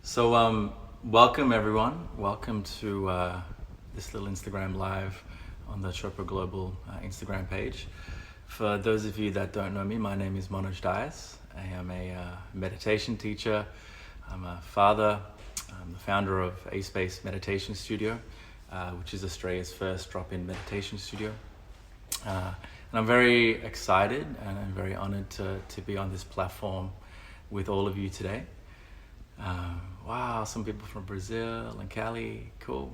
Welcome everyone. Welcome to this little Instagram live on the Chopra Global Instagram page. For those of you that don't know me, my name is Manoj. I am a meditation teacher. I'm a father. I'm the founder of A Space Meditation Studio, which is Australia's first drop-in meditation studio. And I'm very excited and I'm very honored to be on this platform with all of you today. Wow, some people from Brazil and Cali, cool.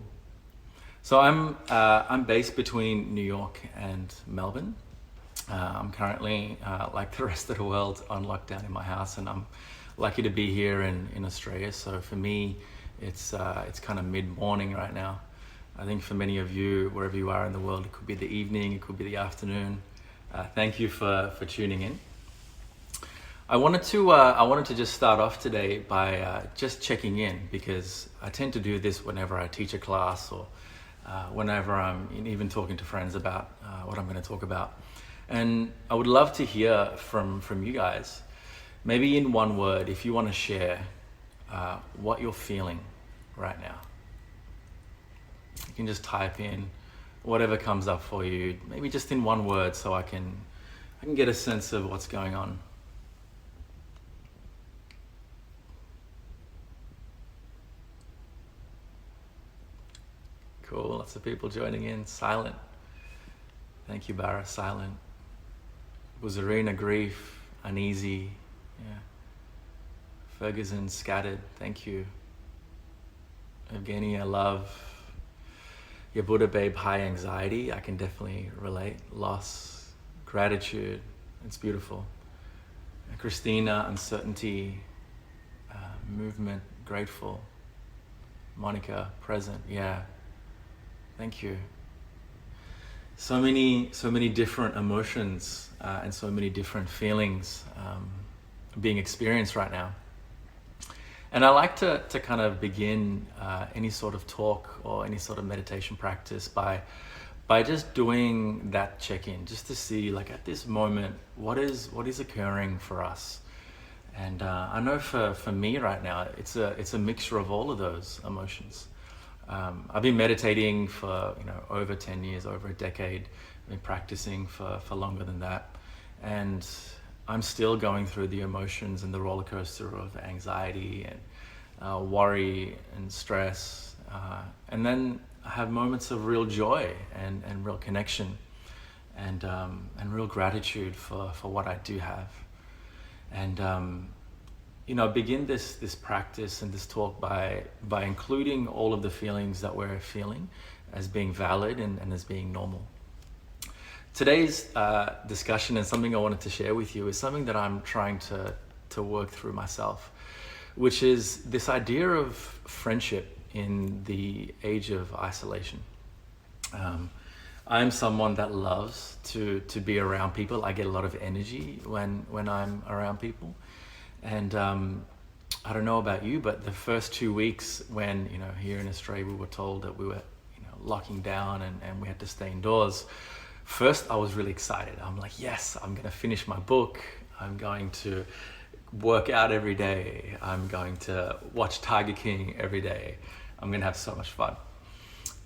So I'm based between New York and Melbourne. I'm currently, like the rest of the world, on lockdown in my house, and I'm lucky to be here in Australia. So for me, it's kind of mid-morning right now. I think for many of you, wherever you are in the world, it could be the evening, it could be the afternoon. Thank you for tuning in. I wanted to just start off today by just checking in, because I tend to do this whenever I teach a class or whenever I'm even talking to friends about what I'm going to talk about. And I would love to hear from you guys, maybe in one word, if you want to share what you're feeling right now. You can just type in whatever comes up for you, maybe just in one word, so I can get a sense of what's going on. Cool, lots of people joining in. Silent. Thank you, Barra. Silent. Buzarina, grief, uneasy. Yeah. Ferguson, scattered. Thank you. Evgenia, love. Yeah, Buddha babe, high anxiety. I can definitely relate. Loss, gratitude. It's beautiful. Christina, uncertainty. Movement, grateful. Monica, present. Yeah. Thank you. So many different emotions and so many different feelings being experienced right now. And I like to kind of begin any sort of talk or any sort of meditation practice by just doing that check-in, just to see, like, at this moment, what is occurring for us. And I know for me right now, it's a mixture of all of those emotions. I've been meditating for over 10 years, over a decade. I've been practicing for longer than that, and I'm still going through the emotions and the roller coaster of anxiety and worry and stress, and then I have moments of real joy and real connection and real gratitude for what I do have. And begin this practice and this talk by including all of the feelings that we're feeling as being valid and as being normal. Today's discussion and something I wanted to share with you is something that I'm trying to work through myself, which is this idea of friendship in the age of isolation. I'm someone that loves to be around people. I get a lot of energy when I'm around people. And I don't know about you, but the first 2 weeks when, here in Australia, we were told that we were, locking down and we had to stay indoors. First, I was really excited. I'm like, yes, I'm going to finish my book. I'm going to work out every day. I'm going to watch Tiger King every day. I'm going to have so much fun.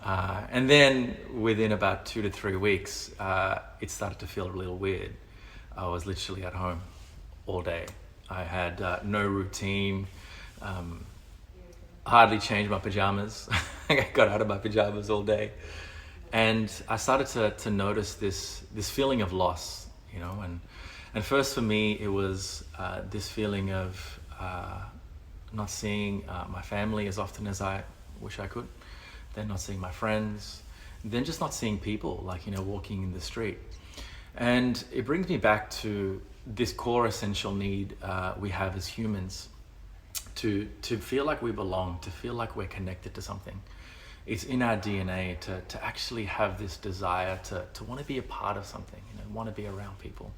And then within about 2 to 3 weeks, it started to feel a little weird. I was literally at home all day. I had no routine, hardly changed my pajamas. I got out of my pajamas all day. And I started to notice this feeling of loss, and first for me, it was this feeling of not seeing my family as often as I wish I could, then not seeing my friends, then just not seeing people, like, walking in the street. And it brings me back to this core essential need we have as humans to feel like we belong, to feel like we're connected to something. It's in our DNA to actually have this desire to want to be a part of something, want to be around people.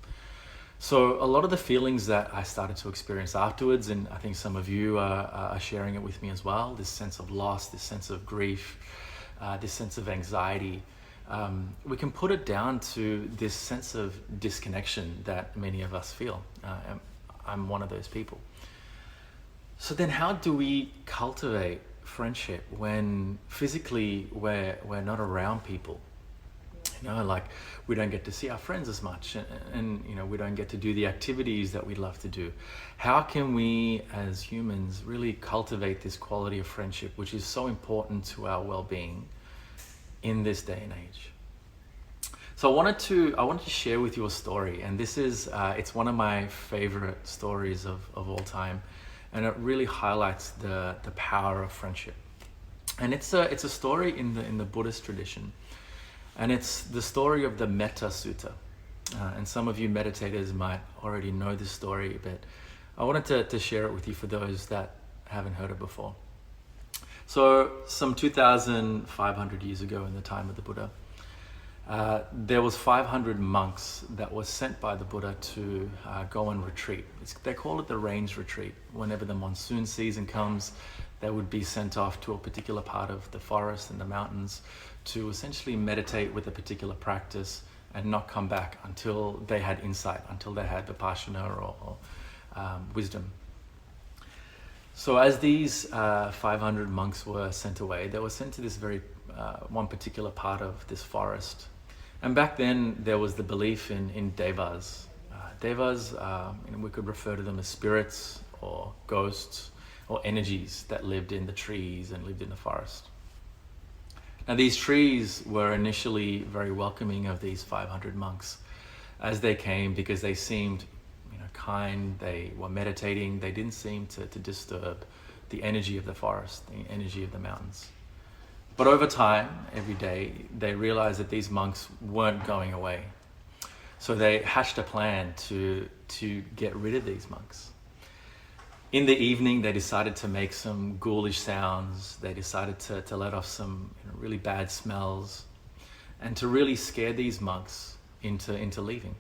So a lot of the feelings that I started to experience afterwards, and I think some of you are sharing it with me as well, this sense of loss, this sense of grief, this sense of anxiety, we can put it down to this sense of disconnection that many of us feel. I'm one of those people. So then how do we cultivate friendship when physically we're not around people? Like we don't get to see our friends as much, and we don't get to do the activities that we'd love to do. How can we as humans really cultivate this quality of friendship, which is so important to our well-being in this day and age? So I wanted to share with you a story, and this is it's one of my favorite stories of all time, and it really highlights the power of friendship. And it's a story in the Buddhist tradition. And it's the story of the Metta Sutta. And some of you meditators might already know this story, but I wanted to share it with you for those that haven't heard it before. So some 2,500 years ago, in the time of the Buddha, there was 500 monks that were sent by the Buddha to go on retreat. They call it the rains retreat. Whenever the monsoon season comes, they would be sent off to a particular part of the forest and the mountains to essentially meditate with a particular practice and not come back until they had insight, until they had vipassana or wisdom. So as these 500 monks were sent away, they were sent to this very one particular part of this forest. And back then there was the belief in devas. Devas, we could refer to them as spirits or ghosts or energies that lived in the trees and lived in the forest. Now these trees were initially very welcoming of these 500 monks as they came, because they seemed kind, they were meditating, they didn't seem to disturb the energy of the forest, the energy of the mountains. But over time, every day, they realized that these monks weren't going away. So they hatched a plan to get rid of these monks. In the evening, they decided to make some ghoulish sounds. They decided to let off some really bad smells, and to really scare these monks into leaving.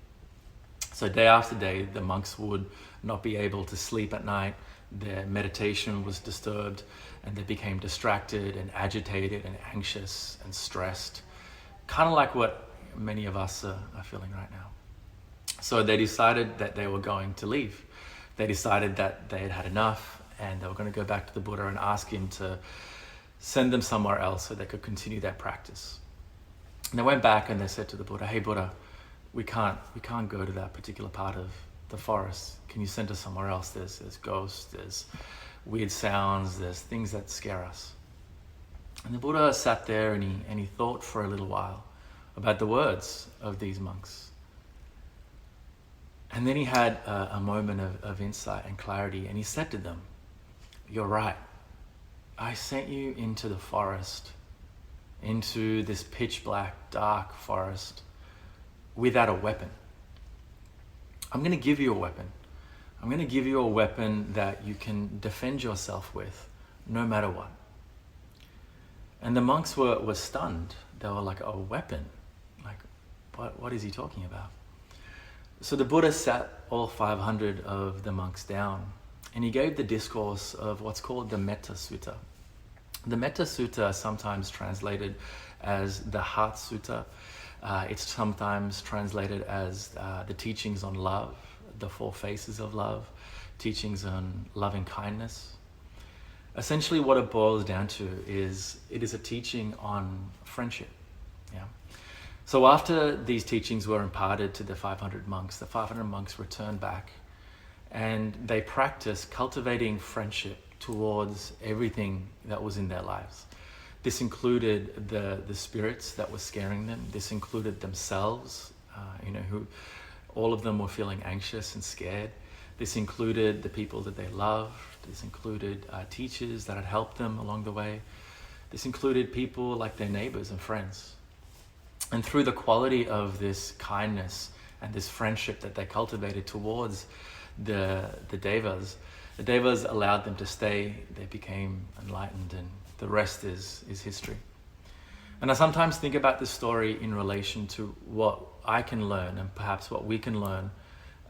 So day after day, the monks would not be able to sleep at night. Their meditation was disturbed, and they became distracted and agitated and anxious and stressed, kind of like what many of us are feeling right now. So they decided that they were going to leave. They decided that they had had enough, and they were going to go back to the Buddha and ask him to send them somewhere else so they could continue their practice. And they went back and they said to the Buddha, "Hey Buddha, we can't go to that particular part of the forest. Can you send us somewhere else? There's ghosts, there's weird sounds, there's things that scare us." And the Buddha sat there and he thought for a little while about the words of these monks. And then he had a moment of insight and clarity, and he said to them, "You're right. I sent you into the forest, into this pitch black, dark forest, without a weapon. I'm going to give you a weapon. I'm going to give you a weapon that you can defend yourself with, no matter what." And the monks were stunned. They were like, "A weapon? Like, what is he talking about?" So the Buddha sat all 500 of the monks down, and he gave the discourse of what's called the Metta Sutta. The Metta Sutta is sometimes translated as the Heart Sutta. It's sometimes translated as the teachings on love, the four faces of love, teachings on loving kindness. Essentially what it boils down to is it is a teaching on friendship. Yeah. So after these teachings were imparted to the 500 monks, the 500 monks returned back, and they practiced cultivating friendship towards everything that was in their lives. This included the spirits that were scaring them. This included themselves, who all of them were feeling anxious and scared. This included the people that they loved. This included teachers that had helped them along the way. This included people like their neighbors and friends. And through the quality of this kindness and this friendship that they cultivated towards the devas allowed them to stay. They became enlightened, and the rest is history. And I sometimes think about this story in relation to what I can learn, and perhaps what we can learn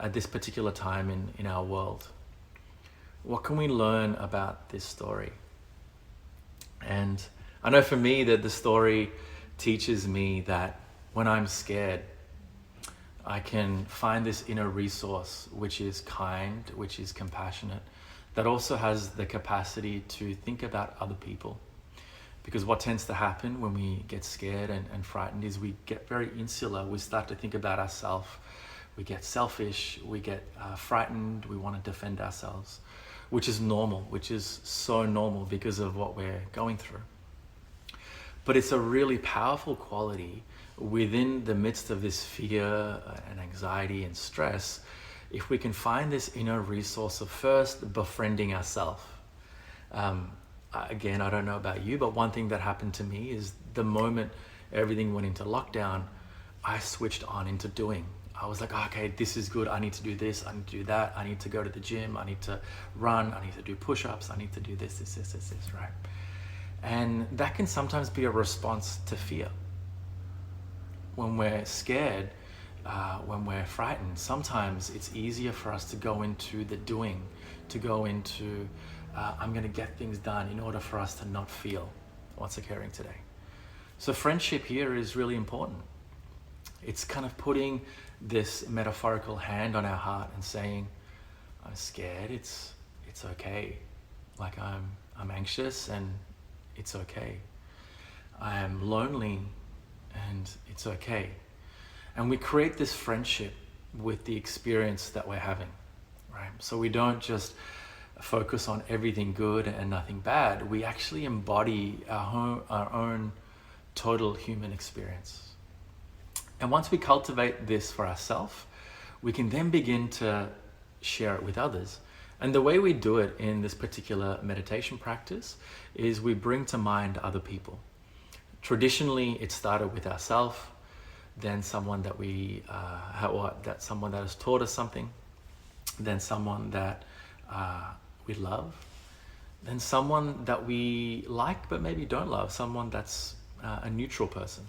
at this particular time in our world. What can we learn about this story? And I know for me that the story teaches me that when I'm scared, I can find this inner resource which is kind, which is compassionate, that also has the capacity to think about other people. Because what tends to happen when we get scared and frightened is we get very insular. We start to think about ourselves. We get selfish. We get frightened. We want to defend ourselves, which is normal, which is so normal because of what we're going through. But it's a really powerful quality within the midst of this fear and anxiety and stress, if we can find this inner resource of first befriending ourselves. Again, I don't know about you, but one thing that happened to me is the moment everything went into lockdown, I switched on into doing. I was like, okay, this is good. I need to do this. I need to do that. I need to go to the gym. I need to run. I need to do push-ups. I need to do this, right? And that can sometimes be a response to fear. When we're scared, when we're frightened, sometimes it's easier for us to go into the doing, to go into I'm going to get things done in order for us to not feel what's occurring today. So friendship here is really important. It's kind of putting this metaphorical hand on our heart and saying, I'm scared, it's okay. Like I'm anxious and it's okay. I am lonely and it's okay. And we create this friendship with the experience that we're having, right? So we don't just focus on everything good and nothing bad. We actually embody our own total human experience. And once we cultivate this for ourselves, we can then begin to share it with others. And the way we do it in this particular meditation practice is we bring to mind other people. Traditionally, it started with ourselves, then someone that someone that has taught us something, then someone that we love, then someone that we like but maybe don't love, someone that's a neutral person.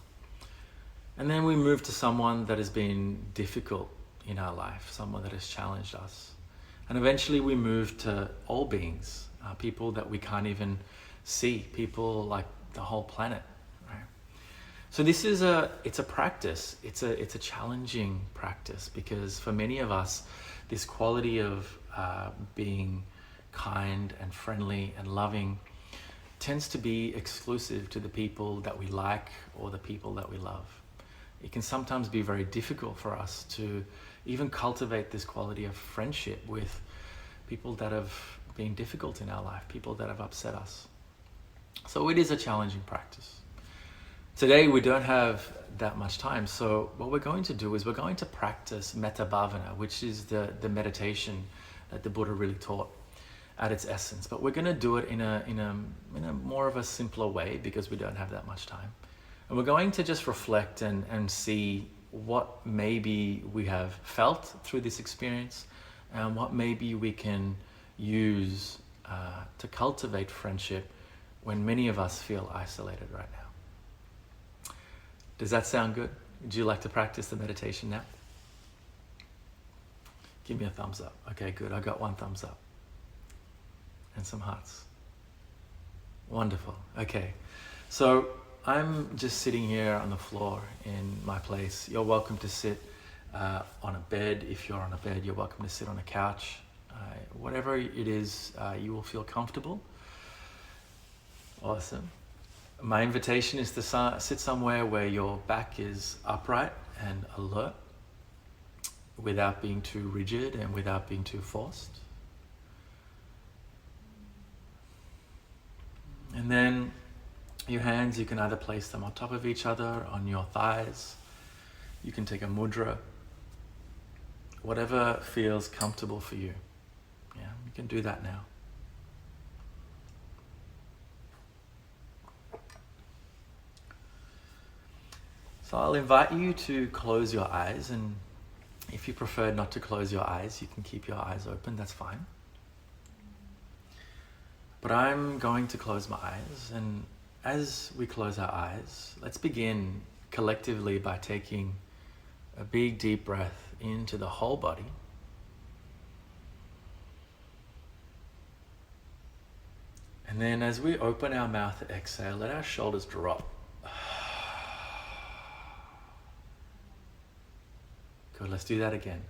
And then we move to someone that has been difficult in our life, someone that has challenged us. And eventually we move to all beings, people that we can't even see, people like the whole planet. Right? So this is it's a practice. It's a challenging practice, because for many of us, this quality of being kind and friendly and loving tends to be exclusive to the people that we like or the people that we love. It can sometimes be very difficult for us to even cultivate this quality of friendship with people that have been difficult in our life, people that have upset us. So it is a challenging practice. Today we don't have that much time, so what we're going to do is we're going to practice metta bhavana, which is the meditation that the Buddha really taught at its essence. But we're going to do it in a more of a simpler way, because we don't have that much time. And we're going to just reflect and see what maybe we have felt through this experience, and what maybe we can use to cultivate friendship when many of us feel isolated right now. Does that sound good? Would you like to practice the meditation now? Give me a thumbs up. Okay, good. I got one thumbs up. And some hearts. Wonderful. Okay. So I'm just sitting here on the floor in my place. You're welcome to sit on a bed. If you're on a bed, you're welcome to sit on a couch. Whatever it is, you will feel comfortable. Awesome. My invitation is to sit somewhere where your back is upright and alert, without being too rigid and without being too forced. And then your hands, you can either place them on top of each other, on your thighs. You can take a mudra. Whatever feels comfortable for you. Yeah, you can do that now. So I'll invite you to close your eyes, and if you prefer not to close your eyes, you can keep your eyes open, that's fine. But I'm going to close my eyes, and as we close our eyes, let's begin collectively by taking a big deep breath into the whole body. And then as we open our mouth to exhale, let our shoulders drop. Good, let's do that again.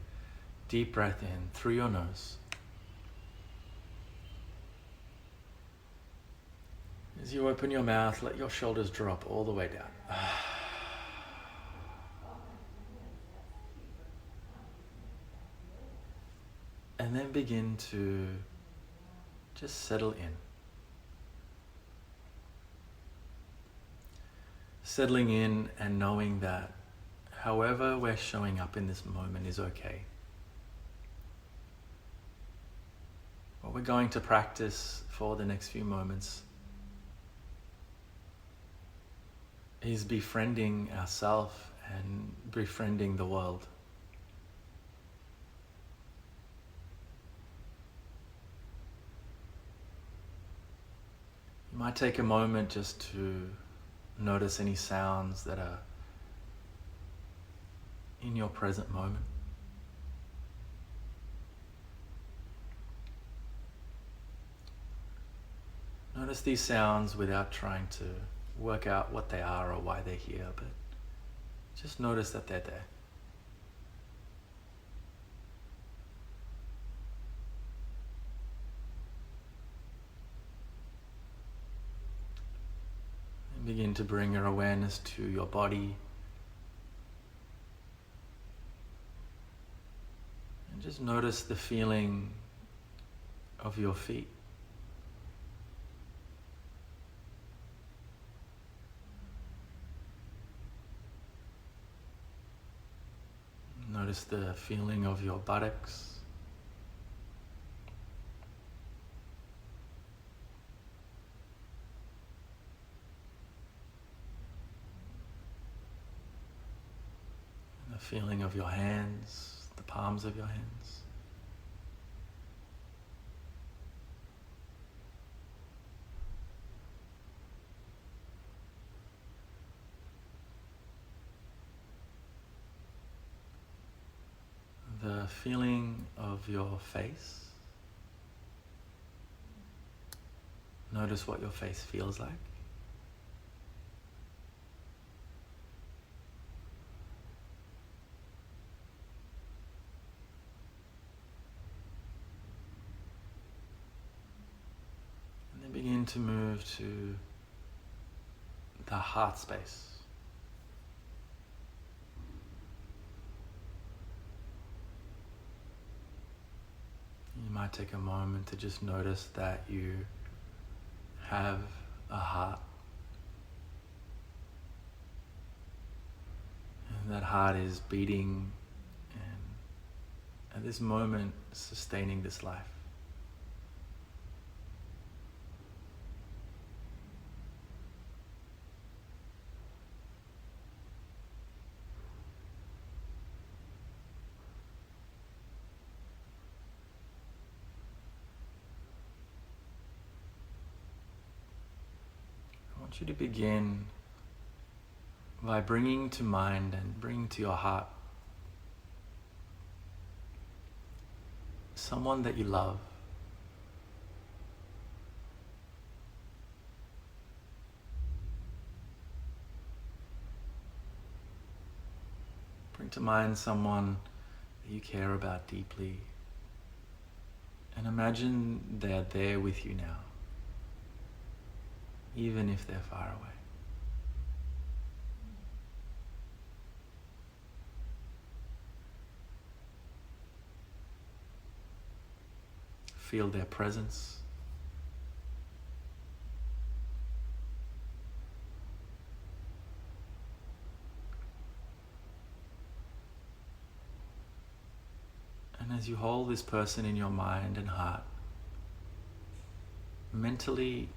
Deep breath in through your nose. As you open your mouth, let your shoulders drop all the way down. And then begin to just settle in. Settling in and knowing that however we're showing up in this moment is okay. What we're going to practice for the next few moments is befriending ourselves and befriending the world. You might take a moment just to notice any sounds that are in your present moment. Notice these sounds without trying to work out what they are or why they're here, but just notice that they're there. And begin to bring your awareness to your body. And just notice the feeling of your feet. Notice the feeling of your buttocks. And the feeling of your hands, the palms of your hands. The feeling of your face. Notice what your face feels like. And then begin to move to the heart space. You might take a moment to just notice that you have a heart. And that heart is beating and at this moment sustaining this life. I want you to begin by bringing to mind and bringing to your heart someone that you love. Bring to mind someone that you care about deeply and imagine they're there with you now, even if they're far away. Feel their presence. And as you hold this person in your mind and heart, mentally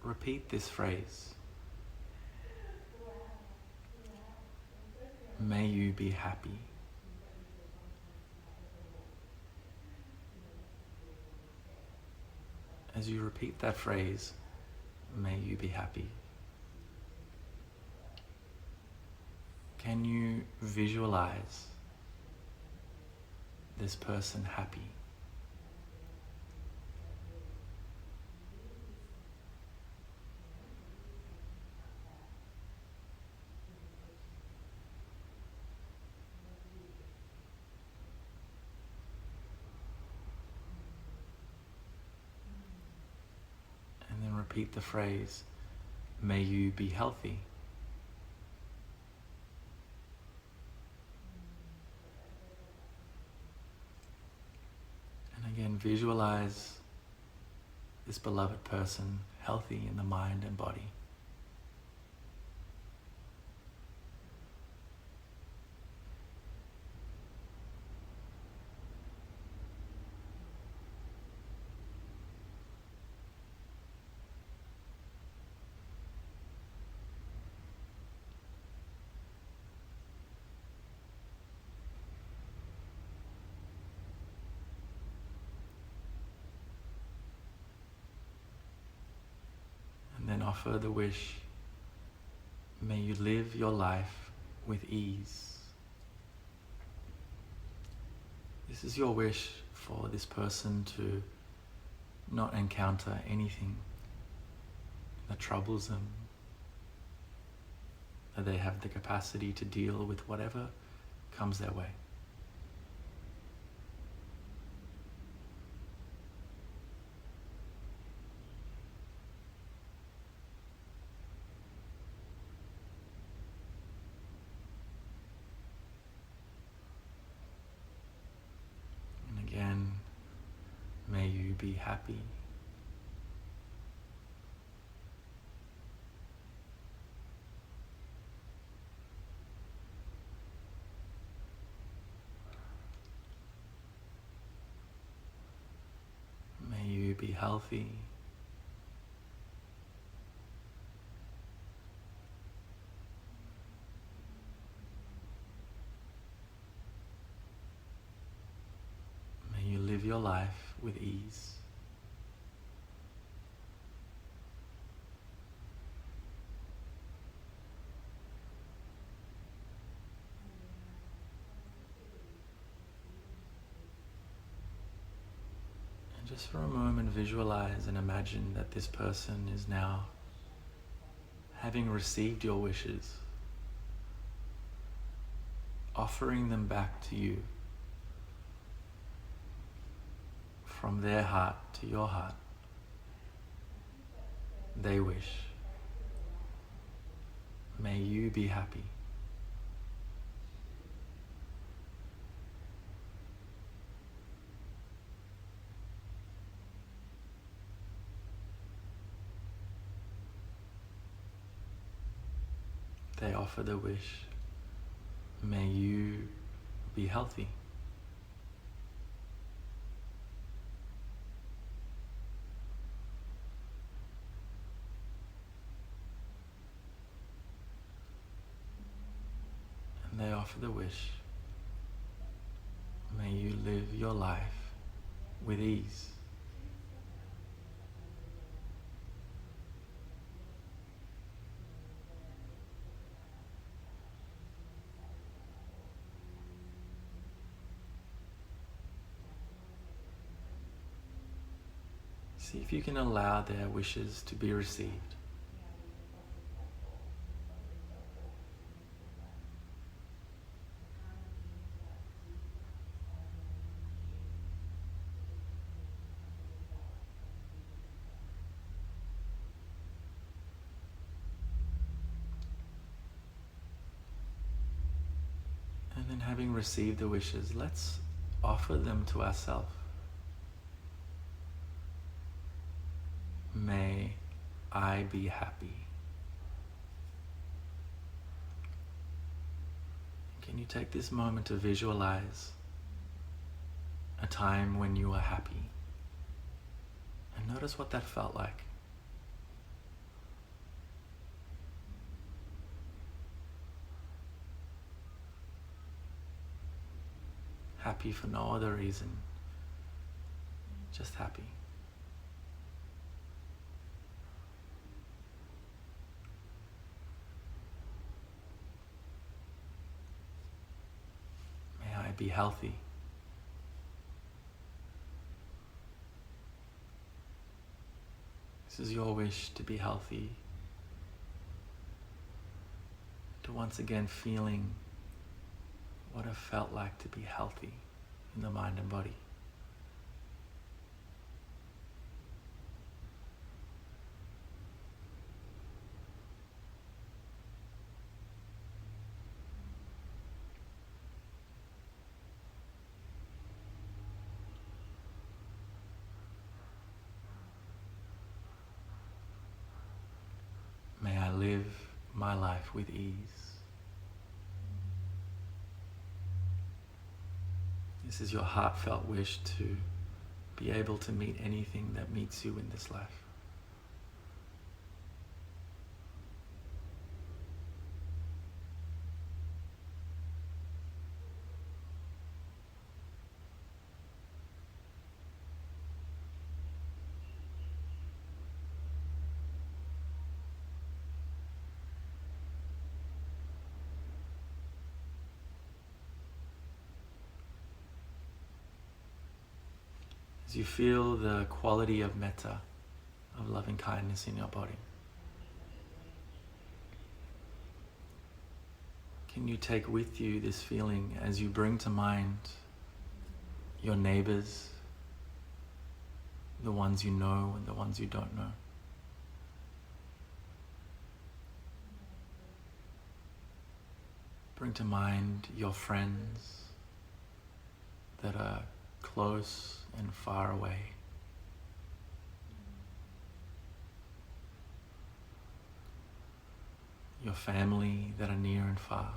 repeat this phrase. May you be happy. As you repeat that phrase, may you be happy, can you visualize this person happy? And then repeat the phrase, may you be healthy. And again, visualize this beloved person healthy in the mind and body. And then offer the wish, may you live your life with ease. This is your wish for this person to not encounter anything that troubles them, that they have the capacity to deal with whatever comes their way. And again, may you be happy. May you be healthy. May you live your life with ease. And just for a moment, visualize and imagine that this person is now, having received your wishes, offering them back to you from their heart to your heart. They wish, may you be happy. They offer the wish, may you be healthy. And they offer the wish, may you live your life with ease. See if you can allow their wishes to be received. And then having received the wishes, let's offer them to ourselves. May I be happy. Can you take this moment to visualize a time when you were happy? And notice what that felt like. Happy for no other reason, just happy. May I be healthy. This is your wish to be healthy, to once again feeling what it felt like to be healthy in the mind and body. live my life with ease. This is your heartfelt wish to be able to meet anything that meets you in this life. As you feel the quality of metta, of loving kindness in your body, can you take with you this feeling as you bring to mind your neighbors, the ones you know and the ones you don't know? Bring to mind your friends that are close and far away. Your family that are near and far.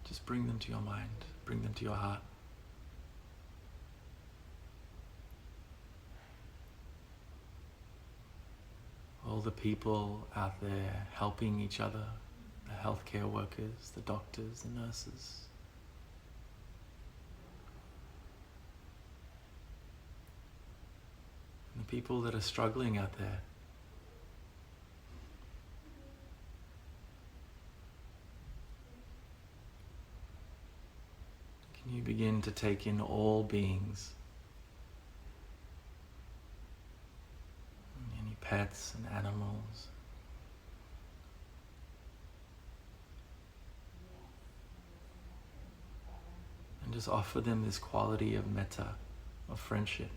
Just bring them to your mind, bring them to your heart. All the people out there helping each other, the healthcare workers, the doctors, the nurses. And the people that are struggling out there. Can you begin to take in all beings? Any pets and animals. And just offer them this quality of metta, of friendship.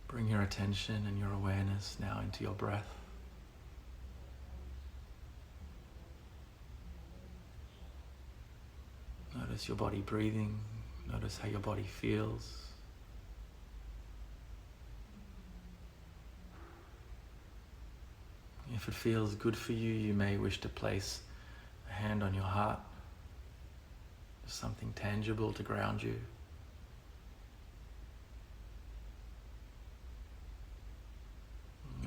Bring your attention and your awareness now into your breath. Notice your body breathing. Notice how your body feels. If it feels good for you, you may wish to place a hand on your heart. Something tangible to ground you.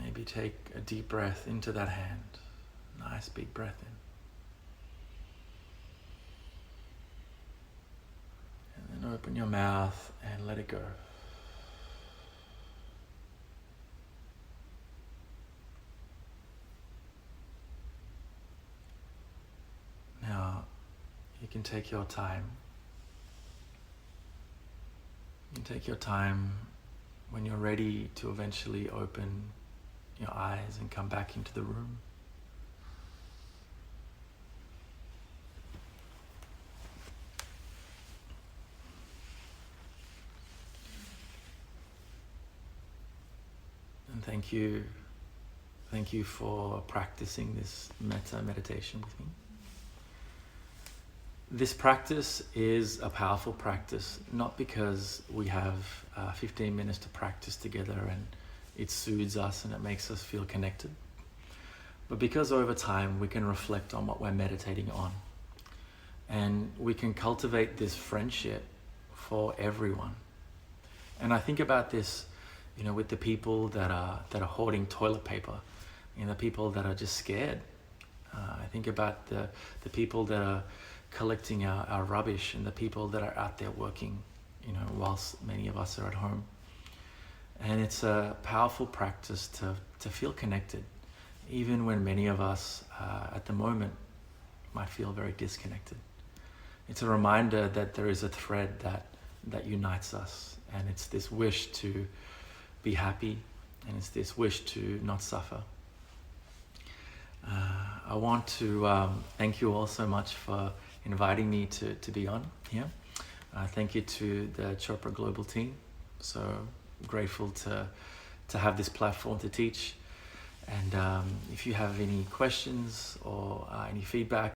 Maybe take a deep breath into that hand. Nice big breath in. And then open your mouth and let it go. Now, you can take your time. You can take your time when you're ready to eventually open your eyes and come back into the room. And thank you for practicing this metta meditation with me. This practice is a powerful practice, not because we have 15 minutes to practice together and it soothes us and it makes us feel connected, but because over time we can reflect on what we're meditating on. And we can cultivate this friendship for everyone. And I think about this, with the people that are hoarding toilet paper, the people that are just scared. I think about the people that are collecting our rubbish and the people that are out there working, whilst many of us are at home. And it's a powerful practice to feel connected, even when many of us at the moment might feel very disconnected. It's a reminder that there is a thread that unites us, and it's this wish to be happy, and it's this wish to not suffer. I want to thank you all so much for inviting me to be on here. Thank you to the Chopra Global team. So grateful to have this platform to teach. And if you have any questions or any feedback,